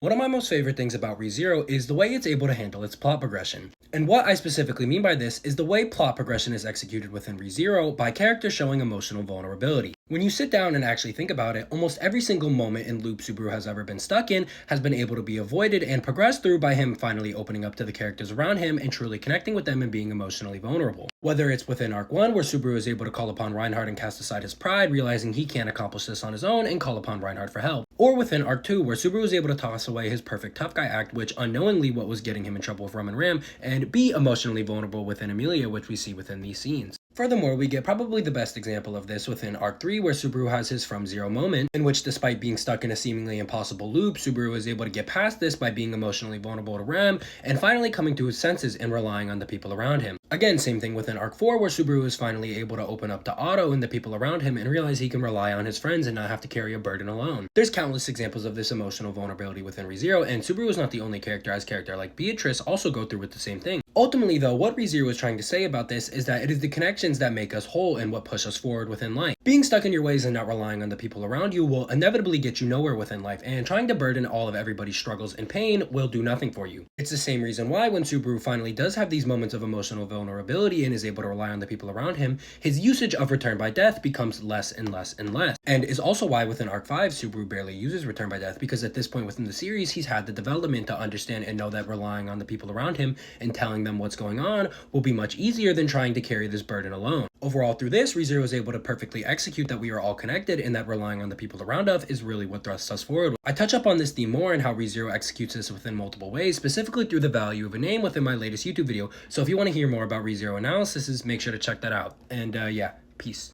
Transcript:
One of my most favorite things about ReZero is the way it's able to handle its plot progression. And what I specifically mean by this is the way plot progression is executed within ReZero by characters showing emotional vulnerability. When you sit down and actually think about it, almost every single moment in loop Subaru has ever been stuck in has been able to be avoided and progressed through by him finally opening up to the characters around him and truly connecting with them and being emotionally vulnerable. Whether it's within Arc 1, where Subaru is able to call upon Reinhardt and cast aside his pride, realizing he can't accomplish this on his own and call upon Reinhardt for help. Or within Arc 2, where Subaru is able to toss away his perfect tough guy act, which unknowingly what was getting him in trouble with Roman Ram, and be emotionally vulnerable within Emilia, which we see within these scenes. Furthermore, we get probably the best example of this within Arc 3, where Subaru has his From Zero moment, in which despite being stuck in a seemingly impossible loop, Subaru is able to get past this by being emotionally vulnerable to Ram, and finally coming to his senses and relying on the people around him. Again, same thing within Arc 4, where Subaru is finally able to open up to Otto and the people around him and realize he can rely on his friends and not have to carry a burden alone. There's countless examples of this emotional vulnerability within ReZero, and Subaru is not the only character, as character like Beatrice also go through with the same thing. Ultimately though, what ReZero is trying to say about this is that it is the connections that make us whole and what push us forward within life. Being stuck in your ways and not relying on the people around you will inevitably get you nowhere within life, and trying to burden all of everybody's struggles and pain will do nothing for you. It's the same reason why when Subaru finally does have these moments of emotional vulnerability and is able to rely on the people around him, his usage of Return by Death becomes less and less and less. And is also why within Arc 5, Subaru barely uses Return by Death, because at this point within the series, he's had the development to understand and know that relying on the people around him and telling them what's going on will be much easier than trying to carry this burden alone. Overall, through this, ReZero is able to perfectly execute that we are all connected and that relying on the people around us is really what thrusts us forward. I touch up on this theme more and how ReZero executes this within multiple ways, specifically through the value of a name within my latest YouTube video. So if you want to hear more about ReZero analysis, make sure to check that out. And yeah, peace.